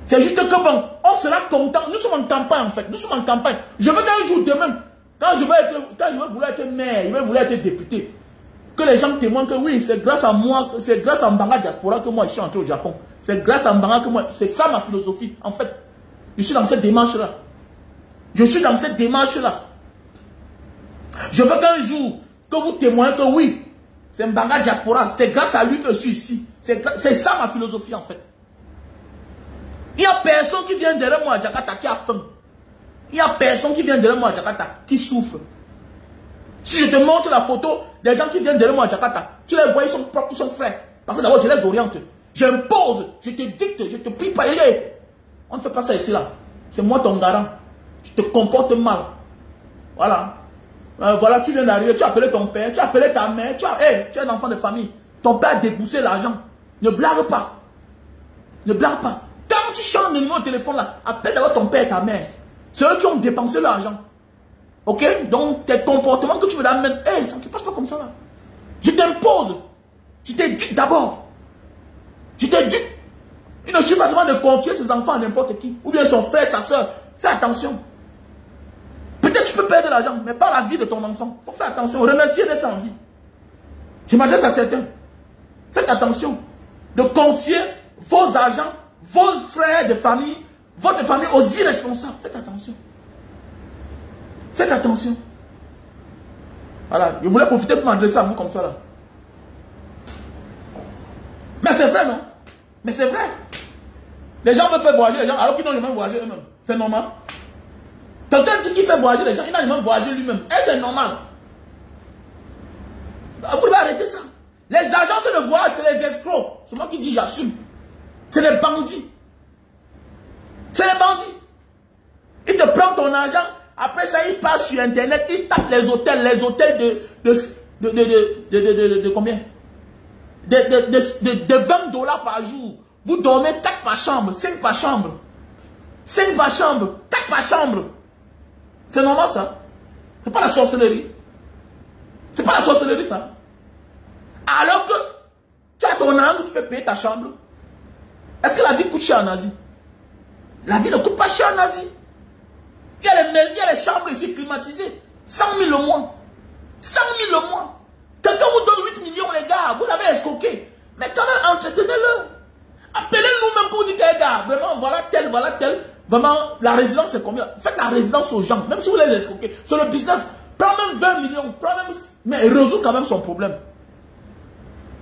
C'est juste que bon, on sera content. Nous sommes en campagne en fait. Nous sommes en campagne. Je veux qu'un jour demain, quand je vais vouloir être maire, je vais vouloir être député, que les gens témoignent que oui, c'est grâce à moi, c'est grâce à Mbanga Diaspora que moi je suis entré au Japon. C'est grâce à Mbanga que moi, c'est ça ma philosophie. En fait, je suis dans cette démarche-là. Je suis dans cette démarche-là. Je veux qu'un jour, que vous témoignez que oui, c'est Mbanga Diaspora, c'est grâce à lui que je suis ici. C'est ça ma philosophie en fait. Il n'y a personne qui vient derrière moi à Jakarta qui a faim. Il n'y a personne qui vient derrière moi à Jakarta qui souffre. Si je te montre la photo des gens qui viennent derrière moi à Jakarta, tu les vois, ils sont propres, ils sont frais. Parce que d'abord, je les oriente. J'impose, je te dicte, je te prie pas. On ne fait pas ça ici là. C'est moi ton garant. Tu te comportes mal. Voilà. Voilà, tu viens d'arriver, tu as appelé ton père, tu as appelé ta mère, tu es un enfant de famille. Ton père a déboursé l'argent. Ne blague pas. Ne blague pas. Quand tu changes le numéro de téléphone là, appelle d'abord ton père et ta mère. C'est eux qui ont dépensé l'argent. Ok? Donc, tes comportements que tu veux l'amener, ça ne se passe pas comme ça là. Je t'impose. Je t'éduque d'abord. Je t'éduque. Il ne suffit pas seulement de confier ses enfants à n'importe qui. Ou bien son frère, sa soeur. Fais attention. Peut-être tu peux perdre l'argent, mais pas la vie de ton enfant. Il faut faire attention. Remercier d'être en vie. Je m'adresse à certains. Faites attention de confier vos argents, vos frères de famille, votre famille aux irresponsables. Faites attention. Faites attention. Voilà. Je voulais profiter pour m'adresser à vous comme ça là. c'est vrai, non? Mais c'est vrai. Les gens veulent faire voyager les gens alors qu'ils n'ont jamais voyagé eux-mêmes. C'est normal. Quelqu'un dit qu'il fait voyager les gens, il n'a jamais voyagé lui-même. Et c'est normal. Vous devez arrêter ça. Les agences de voyage, c'est les escrocs. C'est moi qui dis, j'assume. C'est les bandits. C'est les bandits. Ils te prennent ton argent. Après ça, ils passent sur Internet. Ils tapent les hôtels de combien? De 20 $ par jour. Vous dormez 4 par chambre, 5 par chambre. 5 par chambre, 4 par chambre. C'est normal ça. C'est pas la sorcellerie. C'est pas la sorcellerie ça. Alors que tu as ton âme, tu peux payer ta chambre. Est-ce que la vie coûte cher en Asie? La vie ne coûte pas cher en Asie. Il y a les chambres ici climatisées. 100 000 le mois. 100 000 le mois. Quelqu'un vous donne 8 millions les gars. Vous l'avez escroqué. Mais quand même, entretenez-le. Appelez-nous même pour dire que les gars, vraiment, voilà tel. Vraiment, la résidence c'est combien? Faites la résidence aux gens. Même si vous les escroquez. C'est le business. Prends même 20 millions. Prends même, mais résout quand même son problème.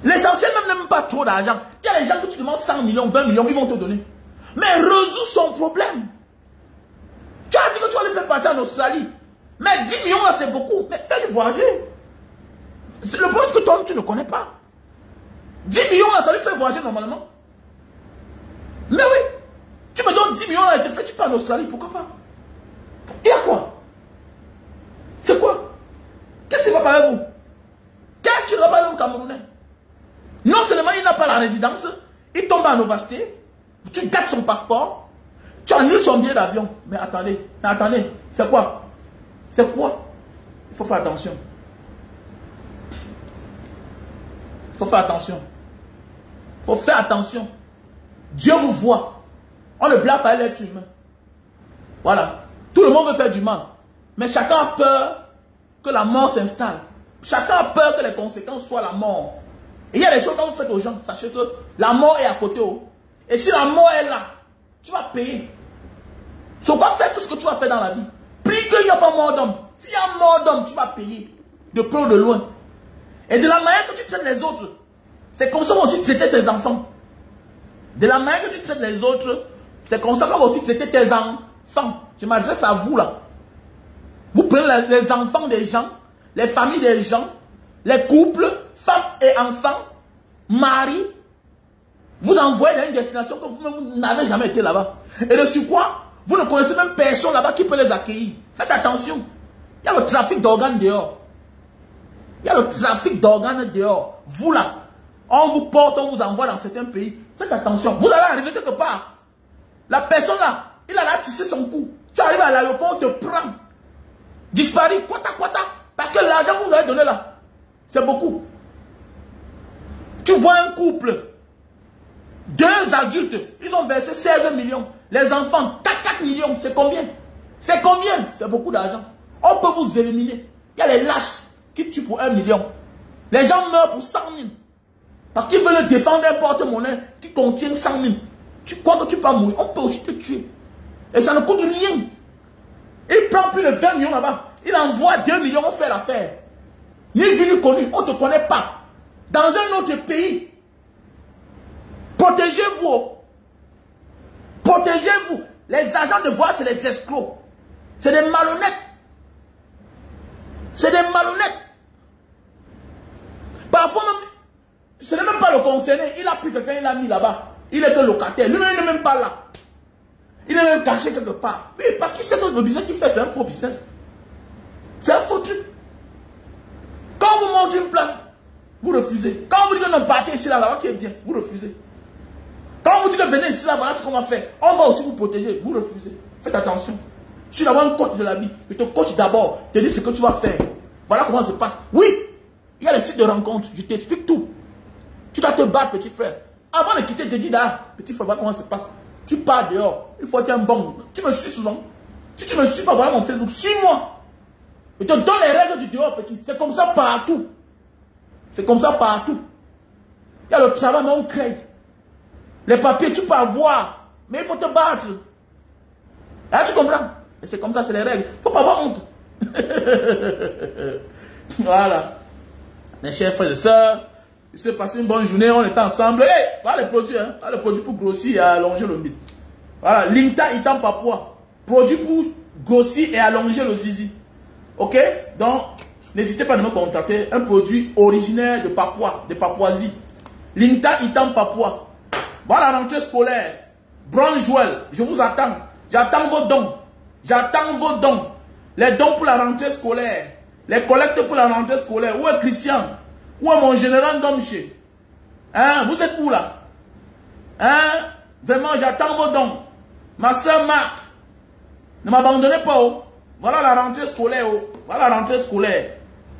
L'essentiel même n'aime pas trop d'argent. Il y a les gens que tu demandes 100 millions, 20 millions, ils vont te donner. Mais résout son problème. Tu as dit que tu vas aller faire partir en Australie. Mais 10 millions là c'est beaucoup. Mais fais-le voyager. Le problème c'est que toi tu ne connais pas. 10 millions là ça lui fait voyager normalement. Mais oui. Tu me donnes 10 millions là et te fais tu pars en Australie. Pourquoi pas? Il y a quoi? C'est quoi? Qu'est-ce qui va pas avec vous? Qu'est-ce qui va pas avec l'homme camerounais? Non seulement il n'a pas la résidence, il tombe en ovasté, tu gâtes son passeport, tu annules son billet d'avion. Mais attendez, c'est quoi? C'est quoi? Il faut faire attention. Il faut faire attention. Il faut faire attention. Dieu vous voit. On ne blâme pas l'être humain. Voilà. Tout le monde veut faire du mal. Mais chacun a peur que la mort s'installe. Chacun a peur que les conséquences soient la mort. Et il y a des choses que vous faites aux gens. Sachez que la mort est à côté. Et si la mort est là, tu vas payer. Sur quoi faire tout ce que tu vas faire dans la vie. Prie qu'il n'y a pas mort d'homme. S'il y a mort d'homme, tu vas payer. De près ou de loin. Et de la manière que tu traites les autres, c'est comme ça qu'on va aussi traiter tes enfants. De la manière que tu traites les autres, c'est comme ça qu'on va aussi traiter tes enfants. Je m'adresse à vous là. Vous prenez les enfants des gens, les familles des gens, les couples, femmes et enfants, maris, vous envoyez dans une destination que vous n'avez jamais été là-bas. Et de surcroît, vous ne connaissez même personne là-bas qui peut les accueillir. Faites attention. Il y a le trafic d'organes dehors. Il y a le trafic d'organes dehors. Vous là, on vous porte, on vous envoie dans certains pays. Faites attention. Vous allez arriver quelque part. La personne là, il a tissé son cou. Tu arrives à l'aéroport, on te prend. Disparu, quota. Parce que l'argent que vous avez donné là, c'est beaucoup. Tu vois un couple, 2 adultes, ils ont versé 16 millions. Les enfants, 4 millions, c'est combien? C'est combien? C'est beaucoup d'argent. On peut vous éliminer. Il y a les lâches qui tuent pour 1 million. Les gens meurent pour 100 000. Parce qu'ils veulent défendre un porte-monnaie qui contient 100 000. Tu crois que tu peux mourir? On peut aussi te tuer. Et ça ne coûte rien. Il prend plus de 20 millions là-bas. Il envoie 2 millions, on fait l'affaire. Ni vu ni connu, on ne te connaît pas. Dans un autre pays. Protégez-vous. Protégez-vous. Les agents de voix, c'est les escrocs. C'est des malhonnêtes. C'est des malhonnêtes. Parfois même, ce n'est même pas le concerné. Il a pris quelqu'un, il l'a mis là-bas. Il est que locataire. Lui-même, il n'est même pas là. Il est même caché quelque part. Oui, parce qu'il sait que le business qu'il fait, c'est un faux business. C'est un faux truc. Quand on vous montre une place, vous refusez. Quand on vous dit que non, partez ici, là-bas, qui est bien, vous refusez. Quand on vous dit que venez ici, là, voilà ce qu'on va faire. On va aussi vous protéger, vous refusez. Faites attention. Je suis d'abord un coach de la vie. Je te coach d'abord, te dis ce que tu vas faire. Voilà comment ça se passe. Oui, il y a les sites de rencontres, je t'explique tout. Tu dois te battre, petit frère. Avant de quitter, te dis, petit frère, voilà comment ça se passe. Tu pars dehors, il faut être un bon. Tu me suis souvent. Si tu me suis pas, voilà mon Facebook, suis-moi. Je te donne les règles du dehors, petit. C'est comme ça partout. C'est comme ça partout. Il y a le travail, mais on crée. Les papiers, tu peux avoir. Mais il faut te battre. Là, tu comprends? Et c'est comme ça, c'est les règles. Il ne faut pas avoir honte. Voilà. Mes chers frères et sœurs, il s'est passé une bonne journée, on était ensemble. Hey, voilà les produits, hein. Voilà les produits pour grossir et allonger le bide. Voilà, Lingta Itam Papua. Produit pour grossir et allonger le zizi. Ok? Donc, n'hésitez pas à me contacter. Un produit originaire de Papua, de Papouasie. Lingta Itam Papua. Voilà la rentrée scolaire. Brown Joël, je vous attends. J'attends vos dons. J'attends vos dons. Les dons pour la rentrée scolaire. Les collectes pour la rentrée scolaire. Où est Christian? Où est mon général Domché? Hein? Vous êtes où là? Hein? Vraiment, j'attends vos dons. Ma soeur Marthe, ne m'abandonnez pas. Oh. Voilà la rentrée scolaire. Oh. Voilà la rentrée scolaire.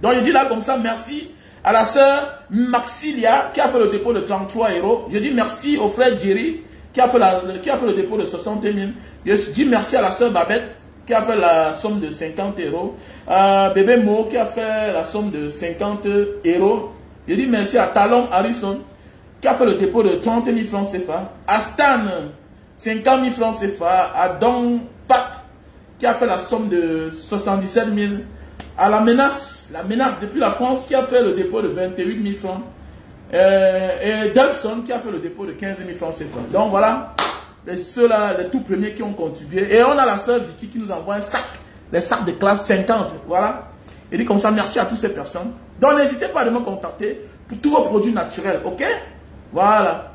Donc je dis là comme ça, merci à la soeur Maxilia qui a fait le dépôt de 33 €. Je dis merci au frère Jerry qui a fait le dépôt de 60 000. Je dis merci à la soeur Babette qui a fait la somme de 50 €. Bébé Mo qui a fait la somme de 50 €. Je dis merci à Talon Harrison qui a fait le dépôt de 30 000 francs CFA. À Stan, 50 000 francs CFA. À Don Pat qui a fait la somme de 77 000. À la menace depuis la France qui a fait le dépôt de 28 000 francs. Et Delson qui a fait le dépôt de 15 000 francs CFA. Donc voilà, ceux-là, les tout premiers qui ont contribué. Et on a la sœur Vicky qui nous envoie un sac, les sacs de classe 50. Voilà. Et dit comme ça, merci à toutes ces personnes. Donc n'hésitez pas à me contacter pour tous vos produits naturels. Ok? Voilà.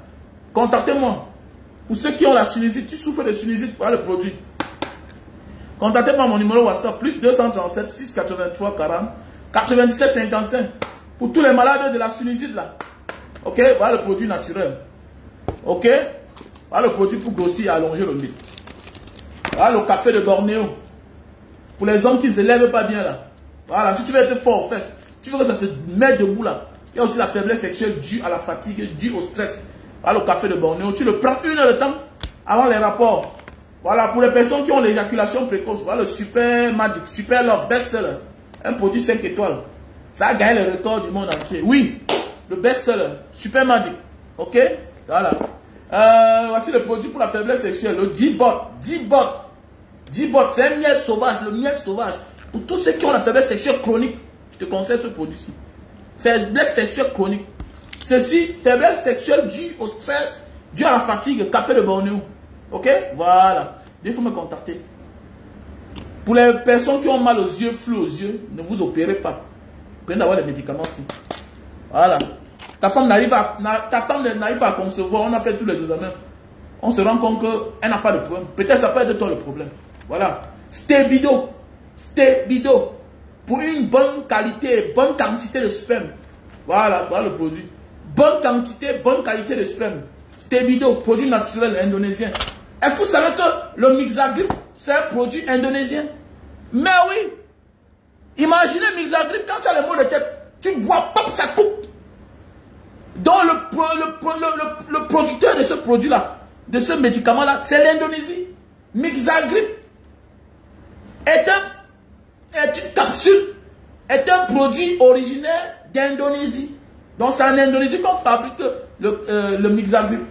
Contactez-moi. Pour ceux qui ont la sinusite, tu souffres de sinusite, voilà le produit. Contactez-moi mon numéro WhatsApp, plus 237 683 40 97 55. Pour tous les malades de la sinusite là. Ok, voilà le produit naturel. Ok, voilà le produit pour grossir et allonger le nez. Voilà le café de Bornéo. Pour les hommes qui ne se lèvent pas bien là. Voilà, si tu veux être fort aux fesses, tu veux que ça se mette debout là. Il y a aussi la faiblesse sexuelle due à la fatigue, due au stress. Voilà le café de Bornéo. Tu le prends 1 heure de temps avant les rapports. Voilà, pour les personnes qui ont l'éjaculation précoce, voilà le Super Magic, Super Love, best-seller. Un produit 5 étoiles. Ça a gagné le record du monde entier. Oui, le best-seller, Super Magic. Ok? Voilà. Voici le produit pour la faiblesse sexuelle, le D-Bot. D-Bot. D-Bot, c'est un miel sauvage, le miel sauvage. Pour tous ceux qui ont la faiblesse sexuelle chronique, je te conseille ce produit-ci. Faiblesse sexuelle chronique. Ceci, faiblesse sexuelle due au stress, due à la fatigue, café de Bornéo. Ok? Voilà. Il faut me contacter. Pour les personnes qui ont mal aux yeux, flou aux yeux, ne vous opérez pas. Prenez d'abord les médicaments aussi. Voilà. Ta femme n'arrive pas à concevoir. On a fait tous les examens. On se rend compte qu'elle n'a pas de problème. Peut-être ça peut être toi le problème. Voilà. Stébido. Stébido. Pour une bonne qualité, bonne quantité de sperme. Voilà. Voilà le produit. Bonne quantité, bonne qualité de sperme. Stébido, produit naturel indonésien. Est-ce que vous savez que le Mixagrip, c'est un produit indonésien? Mais oui. Imaginez Mixagrip, quand tu as le mot de tête, tu bois, pop, ça coupe. Donc le producteur de ce produit-là, de ce médicament-là, c'est l'Indonésie. Mixagrip est une capsule, est un produit originaire d'Indonésie. Donc c'est en Indonésie qu'on fabrique le Mixagrip.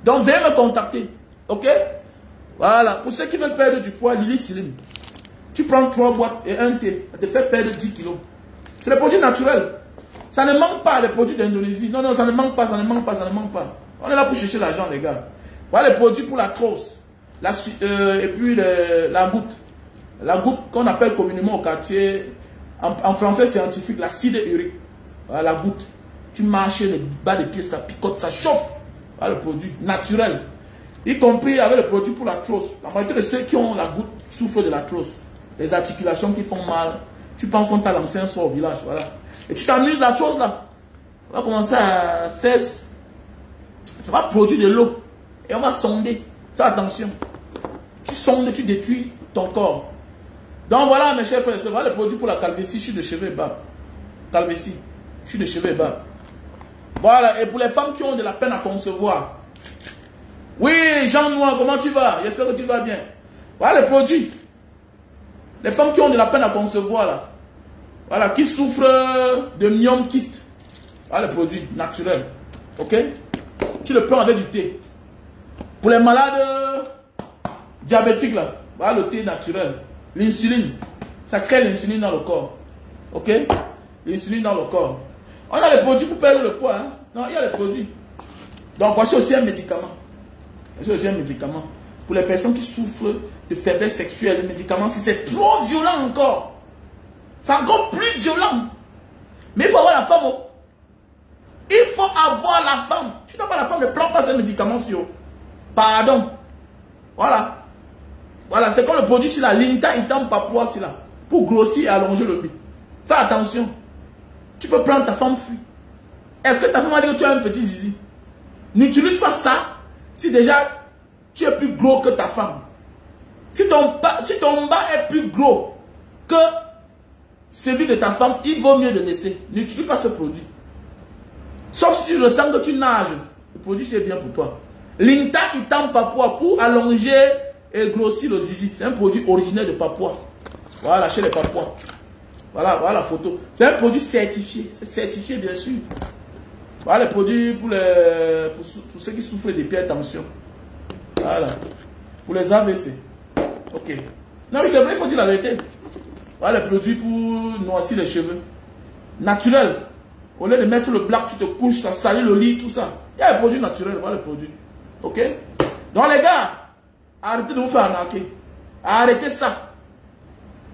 Donc veuillez me contacter. Ok? Voilà. Pour ceux qui veulent perdre du poids, Lily-Céline. Tu prends 3 boîtes et un thé. Ça te fait perdre 10 kilos. C'est le produit naturel. Ça ne manque pas, les produits d'Indonésie. Non, non, ça ne manque pas, ça ne manque pas, ça ne manque pas. On est là pour chercher l'argent, les gars. Voilà les produits pour la trousse. Et puis la goutte. La goutte qu'on appelle communément au quartier, en français scientifique, l'acide urique. Voilà la goutte. Tu marches le bas des pieds, ça picote, ça chauffe. Voilà le produit naturel. Y compris avec le produit pour la trousse. La majorité de ceux qui ont la goutte souffrent de la trousse. Les articulations qui font mal. Tu penses qu'on t'a lancé un sort au village. Voilà. Et tu t'amuses la trousse là. On va commencer à faire. Ça va produire de l'eau. Et on va sonder. Fais attention. Tu sondes, tu détruis ton corps. Donc voilà mes chers frères, voilà le produit pour la calvitie. Je suis de cheveux et barbe. Calvitie. Je suis de cheveux et barbe. Voilà. Et pour les femmes qui ont de la peine à concevoir. Oui, Jean Noir, comment tu vas? J'espère que tu vas bien. Voilà le produit. Les femmes qui ont de la peine à concevoir, là. Voilà, qui souffrent de myome kyste. Voilà le produit naturel. Ok? Tu le prends avec du thé. Pour les malades diabétiques, là. Voilà le thé naturel. L'insuline. Ça crée l'insuline dans le corps. Ok? L'insuline dans le corps. On a les produits pour perdre le poids. Hein? Non, il y a les produits. Donc, voici aussi un médicament. Voici aussi un médicament. Pour les personnes qui souffrent de faiblesse sexuelle, le médicament, si c'est trop violent encore. C'est encore plus violent. Mais il faut avoir la femme. Oh. Il faut avoir la femme. Tu n'as pas la femme, ne prends pas ce médicament sur. Pardon. Voilà. Voilà, c'est comme le produit sur la Linta Itam Papua, là. Pour grossir et allonger le but. Fais attention. Tu peux prendre ta femme fuir. Est-ce que ta femme a dit que tu as un petit zizi? N'utilise pas ça si déjà tu es plus gros que ta femme. Si ton bas est plus gros que celui de ta femme, il vaut mieux le laisser. N'utilise pas ce produit. Sauf si tu ressens que tu nages. Le produit c'est bien pour toi. Linta Itam Papua pour allonger et grossir le zizi. C'est un produit originaire de Papua. Voilà, chez les Papouas. Voilà, voilà la photo. C'est un produit certifié. C'est certifié, bien sûr. Voilà les produits pour ceux qui souffrent d'hypertension. Voilà. Pour les AVC. Ok. Non, mais c'est vrai, il faut dire la vérité. Voilà les produits pour noircir les cheveux. Naturel. Au lieu de mettre le black, tu te couches, ça salit le lit, tout ça. Il y a les produits naturels. Voilà les produits. Ok. Donc les gars, arrêtez de vous faire arnaquer. Arrêtez ça.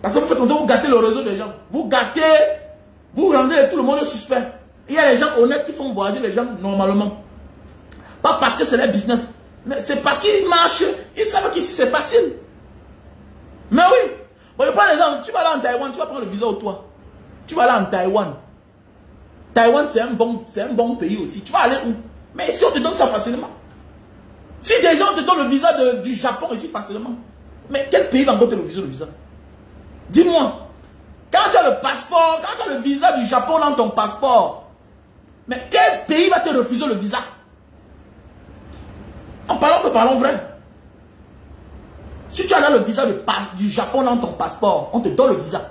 Parce que vous faites comme ça, vous gâtez le réseau des gens. Vous gâtez, vous rendez tout le monde suspect. Il y a les gens honnêtes qui font voyager les gens normalement. Pas parce que c'est leur business. Mais c'est parce qu'ils marchent. Ils savent qu'ici c'est facile. Mais oui. Bon, je prends l'exemple. Tu vas aller en Taïwan, tu vas prendre le visa au toit. Tu vas aller en Taïwan. Taïwan, c'est un bon pays aussi. Tu vas aller où? Mais ici, on te donne ça facilement. Si des gens te donnent le visa du Japon ici facilement, mais quel pays va encore te refuser le visa? Dis-moi, quand tu as le passeport, quand tu as le visa du Japon dans ton passeport, mais quel pays va te refuser le visa? En parlons vrai. Si tu as là le visa du Japon dans ton passeport, on te donne le visa.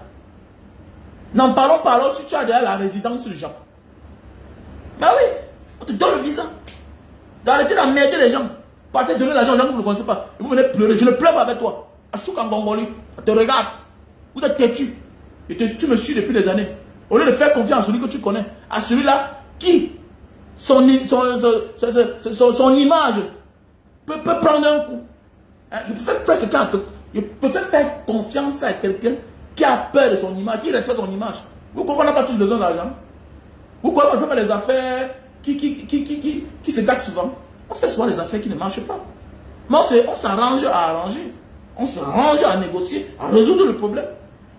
N'en parlons pas si tu as déjà la résidence du Japon. Mais oui, on te donne le visa. D'arrêter d'emmerder les gens. Partez donner l'argent aux gens que vous ne connaissez pas. Et vous venez pleurer. Je ne pleure pas avec toi. Achouk en Gongoli. On te regarde. Vous êtes têtu. Et tu me suis depuis des années. Au lieu de faire confiance à celui que tu connais, à celui-là qui, son image peut prendre un coup. Il peut faire confiance à quelqu'un qui a peur de son image, qui respecte son image. Vous comprenez, on n'a pas tous besoin d'argent. Vous comprenez, on ne fait pas les affaires qui se gâtent souvent. On fait souvent des affaires qui ne marchent pas. Mais on s'arrange à arranger. On se range à négocier, à résoudre le problème.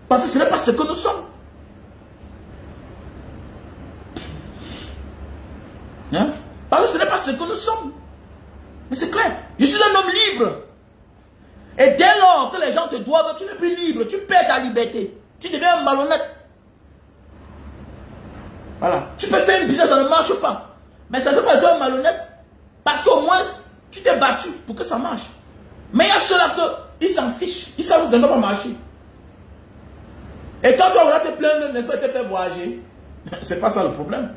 Parce que ce n'est pas ce que nous sommes. Hein? Parce que ce n'est pas ce que nous sommes. Mais c'est clair. Je suis un homme libre. Et dès lors que les gens te doivent, tu n'es plus libre. Tu perds ta liberté. Tu deviens un malhonnête. Voilà. Tu peux faire une business, ça ne marche pas. Mais ça ne fait pas de toi un malhonnête. Parce qu'au moins, tu t'es battu pour que ça marche. Mais il y a ceux-là qui s'en fichent. Ils savent que ça ne va pas marcher. Et quand tu vas te plaindre, n'est-ce pas, te faire voyager, c'est pas ça le problème.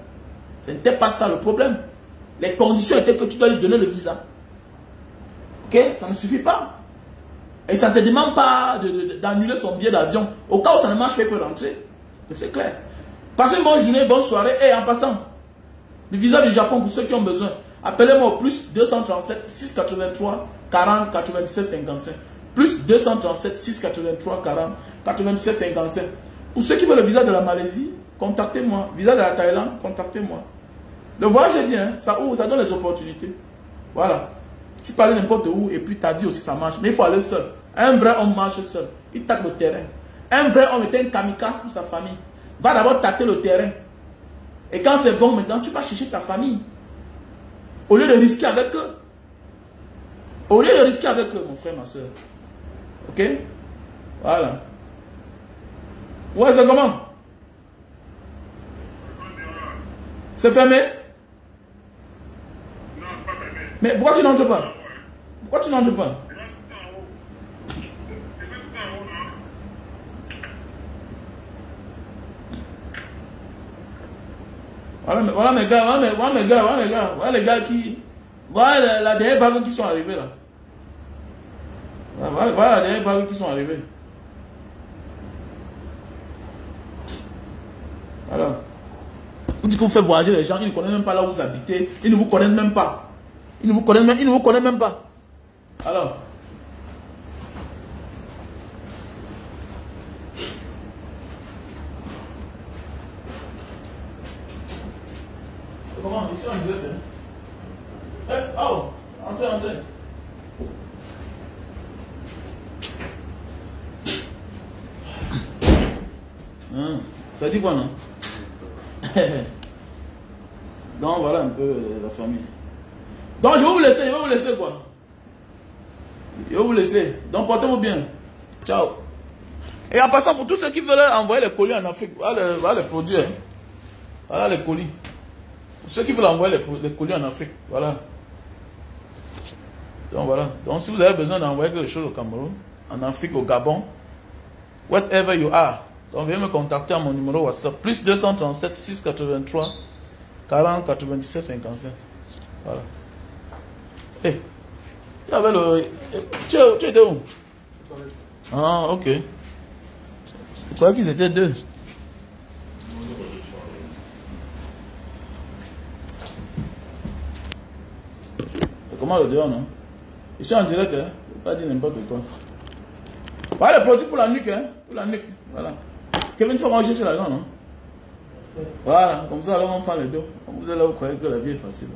Ce n'était pas ça le problème. Les conditions étaient que tu dois lui donner le visa. Ok? Ça ne suffit pas. Et ça ne te demande pas d'annuler son billet d'avion. Au cas où ça ne marche pas, il peut rentrer. C'est clair. Passez une bonne journée, bonne soirée. Et en passant, le visa du Japon pour ceux qui ont besoin, appelez-moi au plus 237 683 40 97 55. Plus 237 683 40 97 55. Pour ceux qui veulent le visa de la Malaisie, contactez-moi. Visa de la Thaïlande, contactez-moi. Le voyage est bien, ça ouvre, ça donne les opportunités. Voilà. Tu peux aller n'importe où et puis ta vie aussi ça marche. Mais il faut aller seul. Un vrai homme marche seul. Il tâte le terrain. Un vrai homme est un kamikaze pour sa famille. Va d'abord tâter le terrain. Et quand c'est bon maintenant, tu vas chercher ta famille. Au lieu de risquer avec eux. Au lieu de risquer avec eux, mon frère, ma soeur. Ok? Voilà. Ouais, c'est comment? C'est fermé? Non, pas fermé. Mais pourquoi tu n'entres pas? Pourquoi tu n'entres pas? Voilà mes gars, voilà les gars qui... Voilà la dernière vague qui sont arrivés là. Voilà la dernière vague qui sont arrivés. Alors, Vous dites que vous faites voyager les gens, ils ne connaissent même pas là où vous habitez, ils ne vous connaissent même pas. Ils ne vous connaissent même pas. Alors, comment? Ici en direct. Oh, entrez. Ça dit quoi, non? Donc voilà un peu la famille. Donc je vais vous laisser quoi. Je vais vous laisser. Donc portez-vous bien. Ciao. Et en passant, pour tous ceux qui veulent envoyer les colis en Afrique, voilà les produits. Hein. Voilà les colis. Ceux qui veulent envoyer les colis en Afrique, voilà. Donc voilà. Donc si vous avez besoin d'envoyer quelque chose au Cameroun, en Afrique, au Gabon, whatever you are, donc veuillez me contacter à mon numéro WhatsApp, plus 237 683 40 97 55. Voilà. Hey, tu étais où? Ah, ok. Je croyais qu'ils étaient deux. Comment le dehors, non? Je suis en direct, hein? Je ne pas dire n'importe quoi. Voilà le produit pour la nuque, hein? Pour la nuque, voilà. Kevin, tu vas manger chez la grande, non? Voilà, comme ça, alors on fait les deux. Vous allez là, vous croyez que la vie est facile.